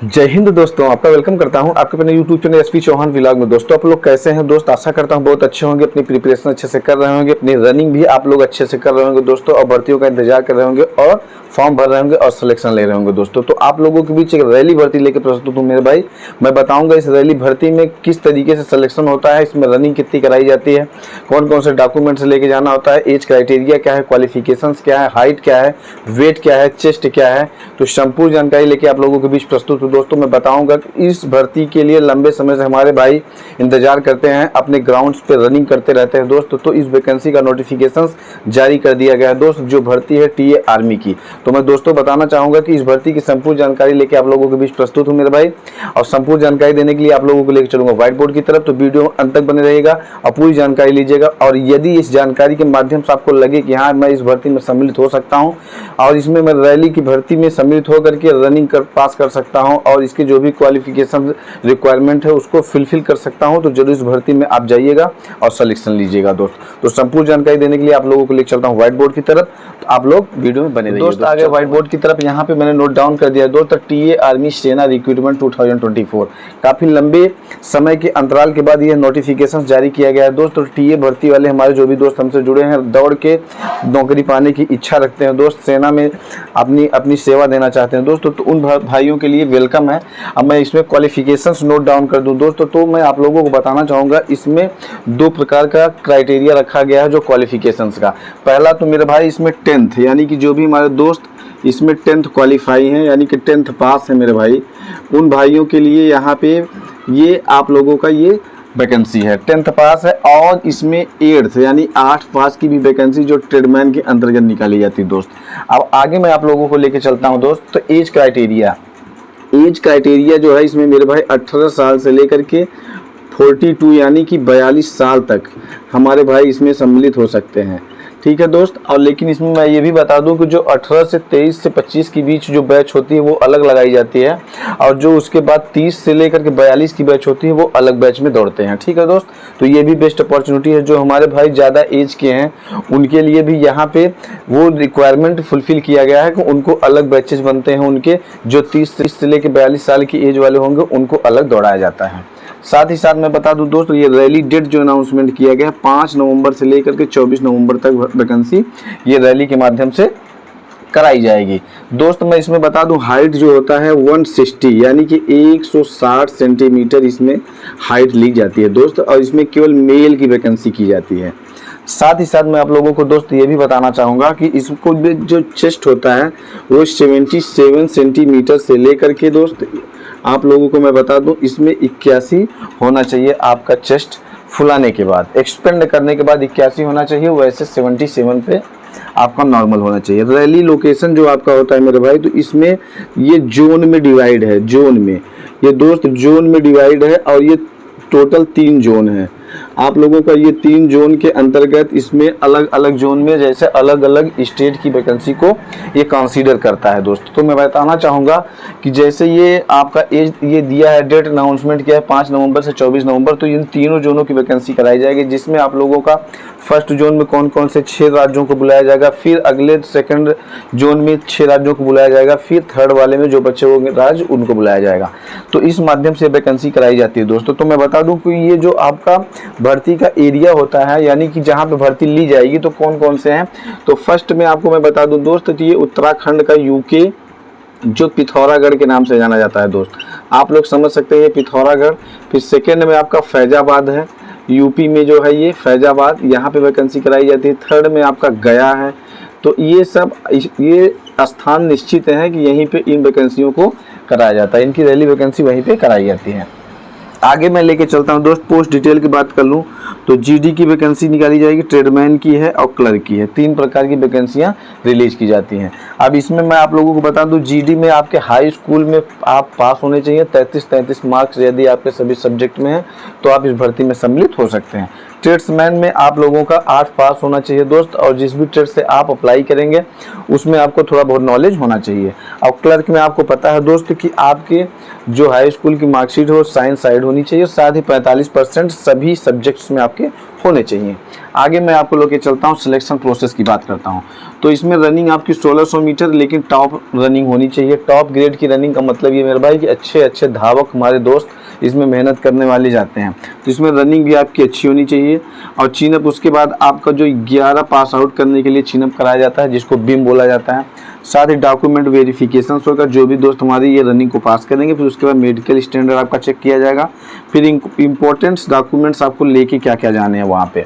जय हिंद दोस्तों, आपका वेलकम करता हूं आपके अपने YouTube channel SP Chauhan vlog में। दोस्तों आप लोग कैसे हैं दोस्त? आशा करता हूं बहुत अच्छे होंगे, अपनी प्रिपरेशन अच्छे से कर रहे होंगे, अपनी रनिंग भी आप लोग अच्छे से कर रहे होंगे दोस्तों, और भर्तियों का इंतजार कर रहे होंगे और फॉर्म भर रहे होंगे और सिलेक्शन ले रहे होंगे दोस्तों। तो आप लोगों के बीच एक रैली भर्ती लेकर प्रस्तुत हूँ मेरे भाई। मैं बताऊंगा इस रैली भर्ती में किस तरीके से सिलेक्शन होता है, इसमें रनिंग कितनी कराई जाती है, कौन कौन से डॉक्यूमेंट्स लेके जाना होता है, एज क्राइटेरिया क्या है, क्वालिफिकेशंस क्या है, हाइट क्या है, वेट क्या है, चेस्ट क्या है। तो संपूर्ण जानकारी लेके आप लोगों के बीच प्रस्तुत हूँ दोस्तों। मैं बताऊंगा कि इस भर्ती के लिए लंबे समय से हमारे भाई इंतजार करते हैं, अपने ग्राउंड्स पे रनिंग करते रहते हैं दोस्त। तो इस वैकेंसी का नोटिफिकेशन जारी कर दिया गया है दोस्त, जो भर्ती है टीए आर्मी की। तो मैं दोस्तों बताना चाहूंगा कि इस भर्ती की संपूर्ण जानकारी लेके आप लोगों के बीच प्रस्तुत हूँ मेरे भाई। और संपूर्ण जानकारी देने के लिए आप लोगों को लेकर चलूंगा व्हाइट बोर्ड की तरफ। तो वीडियो अंत तक बने रहेगा और पूरी जानकारी लीजिएगा। और यदि इस जानकारी के माध्यम से आपको लगे कि हाँ मैं इस भर्ती में सम्मिलित हो सकता हूँ और इसमें मैं रैली की भर्ती में सम्मिलित होकर के रनिंग पास कर सकता हूँ और इसके जो भी क्वालिफिकेशन रिक्वायरमेंट है उसको फुलफिल कर सकता हूँ, तो जरूर इस भर्ती में आप जाइएगा और सिलेक्शन लीजिएगा दोस्त। तो संपूर्ण जानकारी देने के लिए आप लोगों को लेकर चलता हूँ व्हाइट बोर्ड की तरफ। तो आप लोग वीडियो में बने रहिए दोस्त। आगे व्हाइट बोर्ड की तरफ यहाँ पे मैंने नोट डाउन कर दिया है दोस्त, टीए आर्मी सेना रिक्रूटमेंट 2024। काफी लंबे समय के अंतराल के बाद यह नोटिफिकेशन जारी किया गया है दोस्त। तो टीए भर्ती वाले हमारे जो भी दोस्त हमसे जुड़े हैं, दौड़ के नौकरी पाने की इच्छा रखते हैं दोस्त, सेना में अपनी सेवा देना चाहते हैं दोस्तों, तो उन भाइयों के लिए वेलकम है। अब मैं इसमें क्वालिफिकेशंस नोट डाउन कर दूं दोस्तों, तो मैं आप लोगों को बताना चाहूँगा इसमें दो प्रकार का क्राइटेरिया रखा गया है जो क्वालिफिकेशंस का। पहला तो मेरे भाई इसमें 10th, यानी कि जो भी हमारे दोस्त इसमें 10th क्वालिफाई हैं, यानी कि 10th पास है मेरे भाई, उन भाइयों के लिए यहाँ पे ये आप लोगों का ये वैकेंसी है। 10th पास है और इसमें 8th यानी 8 पास की भी वैकेंसी जो ट्रेडमैन के अंतर्गत निकाली जाती है दोस्त। अब आगे मैं आप लोगों को लेके चलता हूं दोस्त। तो एज क्राइटेरिया जो है इसमें मेरे भाई 18 साल से लेकर के 42 यानी कि 42 साल तक हमारे भाई इसमें सम्मिलित हो सकते हैं, ठीक है दोस्त। और लेकिन इसमें मैं ये भी बता दूं कि जो 18 से 23 से 25 के बीच जो बैच होती है वो अलग लगाई जाती है, और जो उसके बाद 30 से लेकर के 42 की बैच होती है वो अलग बैच में दौड़ते हैं, ठीक है दोस्त। तो ये भी बेस्ट अपॉर्चुनिटी है। जो हमारे भाई ज़्यादा एज के हैं उनके लिए भी यहाँ पे वो रिक्वायरमेंट फुलफिल किया गया है कि उनको अलग बैचेज बनते हैं, उनके जो 30 से लेकर 42 साल की एज वाले होंगे उनको अलग दौड़ाया जाता है। साथ ही साथ मैं बता दूं दोस्तों, ये रैली डेट जो अनाउंसमेंट किया गया है 5 नवंबर से लेकर के 24 नवंबर तक वैकेंसी ये रैली के माध्यम से कराई जाएगी दोस्त। मैं इसमें बता दूं हाइट जो होता है 160 यानी कि 160 सेंटीमीटर इसमें हाइट ली जाती है दोस्त, और इसमें केवल मेल की वैकेंसी की जाती है। साथ ही साथ मैं आप लोगों को दोस्त ये भी बताना चाहूँगा कि इसको जो चेस्ट होता है वो 77 सेंटीमीटर से लेकर के दोस्त आप लोगों को मैं बता दूं इसमें 81 होना चाहिए आपका चेस्ट फुलाने के बाद, एक्सपेंड करने के बाद 81 होना चाहिए, वैसे 77 पे आपका नॉर्मल होना चाहिए। रैली लोकेशन जो आपका होता है मेरे भाई, तो इसमें ये जोन में डिवाइड है, जोन में ये दोस्त जोन में डिवाइड है, और ये टोटल 3 जोन है आप लोगों का। ये 3 जोन के अंतर्गत इसमें अलग अलग जोन में जैसे अलग अलग स्टेट की वैकेंसी को ये कंसीडर करता है दोस्त। तो मैं बताना चाहूँगा कि जैसे ये आपका एज ये दिया है, डेट अनाउंसमेंट किया है 5 नवंबर से 24 नवंबर, तो इन तीनों जोनों की वैकेंसी कराई जाएगी, जिसमें आप लोगों का फर्स्ट जोन में कौन कौन से 6 राज्यों को बुलाया जाएगा, फिर अगले सेकंड जोन में 6 राज्यों को बुलाया जाएगा, फिर थर्ड वाले में जो बचे होंगे राज्य उनको बुलाया जाएगा। तो इस माध्यम से वैकेंसी कराई जाती है दोस्तों। तो मैं बता दूं कि ये जो आपका भर्ती का एरिया होता है, यानी कि जहां पे भर्ती ली जाएगी, तो कौन कौन से हैं। तो फर्स्ट में आपको मैं बता दूं दोस्त, तो ये उत्तराखंड का यूके जो पिथौरागढ़ के नाम से जाना जाता है दोस्त, आप लोग समझ सकते हैं ये पिथौरागढ़। फिर सेकेंड में आपका फैजाबाद है, यूपी में जो है ये फैजाबाद, यहाँ पे वैकेंसी कराई जाती है। थर्ड में आपका गया है। तो ये सब ये स्थान निश्चित है कि यहीं पे इन वैकेंसियों को कराया जाता है, इनकी रैली वैकेंसी वहीं पे कराई जाती है। आगे मैं लेके चलता हूं दोस्त। पोस्ट डिटेल की बात कर लूं तो जीडी की वैकेंसी निकाली जाएगी, ट्रेडमैन की है और क्लर्क की है, 3 प्रकार की वैकेंसियां रिलीज की जाती हैं। अब इसमें मैं आप लोगों को बता दूं, जीडी में आपके हाई स्कूल में आप पास होने चाहिए, 33 मार्क्स यदि आपके सभी सब्जेक्ट में है तो आप इस भर्ती में सम्मिलित हो सकते हैं। ट्रेड्समैन में आप लोगों का 8 पास होना चाहिए दोस्त, और जिस भी ट्रेड से आप अप्लाई करेंगे उसमें आपको थोड़ा बहुत नॉलेज होना चाहिए। और क्लर्क में आपको पता है दोस्त कि आपके जो हाई स्कूल की मार्कशीट हो साइंस साइड होनी चाहिए, साथ ही 45% सभी सब्जेक्ट्स में आपके होने चाहिए। आगे मैं आपको लेके चलता हूँ, सिलेक्शन प्रोसेस की बात करता हूँ। तो इसमें रनिंग आपकी 1600 मीटर, लेकिन टॉप रनिंग होनी चाहिए। टॉप ग्रेड की रनिंग का मतलब ये मेरे भाई कि अच्छे अच्छे धावक हमारे दोस्त इसमें मेहनत करने वाले जाते हैं। तो इसमें रनिंग भी आपकी अच्छी होनी चाहिए। और चिनअप उसके बाद आपका जो 11 पास आउट करने के लिए चिनअप कराया जाता है, जिसको बिम बोला जाता है। साथ ही डॉक्यूमेंट वेरिफिकेशन होगा, जो भी दोस्त हमारी ये रनिंग को पास करेंगे। फिर उसके बाद मेडिकल स्टैंडर्ड आपका चेक किया जाएगा। फिर इंपॉर्टेंट डॉक्यूमेंट्स आपको लेके क्या क्या जाने हैं वहाँ पे।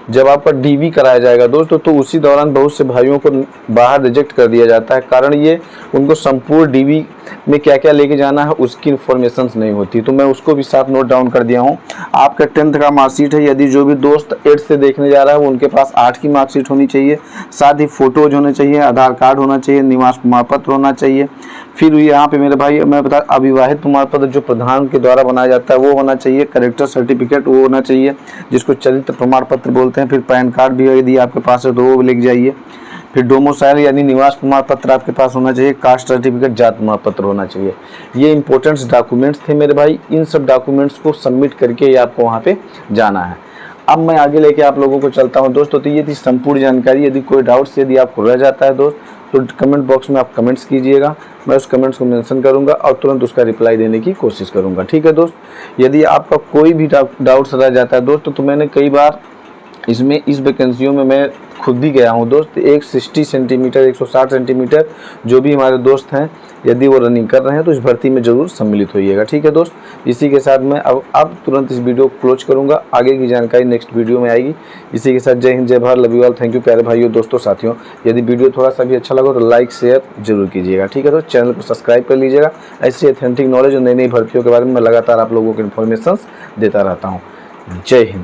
जब आपका डीवी कराया जाएगा दोस्तों, तो उसी दौरान बहुत से भाइयों को बाहर रिजेक्ट कर दिया जाता है, कारण ये उनको संपूर्ण डीवी में क्या क्या लेके जाना है उसकी इन्फॉर्मेशन नहीं होती। तो मैं उसको भी साथ नोट डाउन कर दिया हूँ। आपका 10th का मार्कशीट है, यदि जो भी दोस्त 8th से देखने जा रहा है वो उनके पास 8 की मार्कशीट होनी चाहिए। साथ ही फोटोज होने चाहिए, आधार कार्ड होना चाहिए, निवास प्रमाण पत्र होना चाहिए। फिर यहाँ पे मेरे भाई मैं बता, अविवाहित प्रमाण पत्र जो प्रधान के द्वारा बनाया जाता है वो होना चाहिए। करेक्टर सर्टिफिकेट वो होना चाहिए, जिसको चरित्र प्रमाण पत्र बोलते हैं। फिर पैन कार्ड भी यदि आपके पास है तो वो लेके जाइए। फिर डोमिसाइल यानी निवास प्रमाण पत्र आपके पास होना चाहिए। कास्ट सर्टिफिकेट, जात प्रमाण पत्र होना चाहिए। ये इंपॉर्टेंट डॉक्यूमेंट्स थे मेरे भाई। इन सब डॉक्यूमेंट्स को सबमिट करके ही आपको वहाँ पे जाना है। अब मैं आगे लेके आप लोगों को चलता हूँ दोस्तों। तो ये थी संपूर्ण जानकारी। यदि कोई डाउट्स यदि आपको रह जाता है दोस्त, तो कमेंट बॉक्स में आप कमेंट्स कीजिएगा। मैं उस कमेंट्स को मेंशन करूंगा और तुरंत उसका रिप्लाई देने की कोशिश करूंगा। ठीक है दोस्त। यदि आपका कोई भी डाउट्स रह जाता है दोस्त, तो मैंने कई बार इसमें इस वैकेंसियों में मैं खुद भी गया हूं दोस्त। 160 सेंटीमीटर 160 सेंटीमीटर जो भी हमारे दोस्त हैं, यदि वो रनिंग कर रहे हैं तो इस भर्ती में ज़रूर सम्मिलित होइएगा। ठीक है दोस्त। इसी के साथ मैं अब तुरंत इस वीडियो को क्लोज करूंगा। आगे की जानकारी नेक्स्ट वीडियो में आएगी। इसी के साथ जय हिंद, जय Bharat, love you all, thank you प्यारे भाइयों, दोस्तों, साथियों। यदि वीडियो थोड़ा सा भी अच्छा लगा तो लाइक शेयर जरूर कीजिएगा। ठीक है दोस्त। चैनल को सब्सक्राइब कर लीजिएगा। ऐसी ऑथेंटिक नॉलेज और नई नई भर्तियों के बारे में मैं लगातार आप लोगों को इन्फॉर्मेशन देता रहता हूँ। जय हिंद।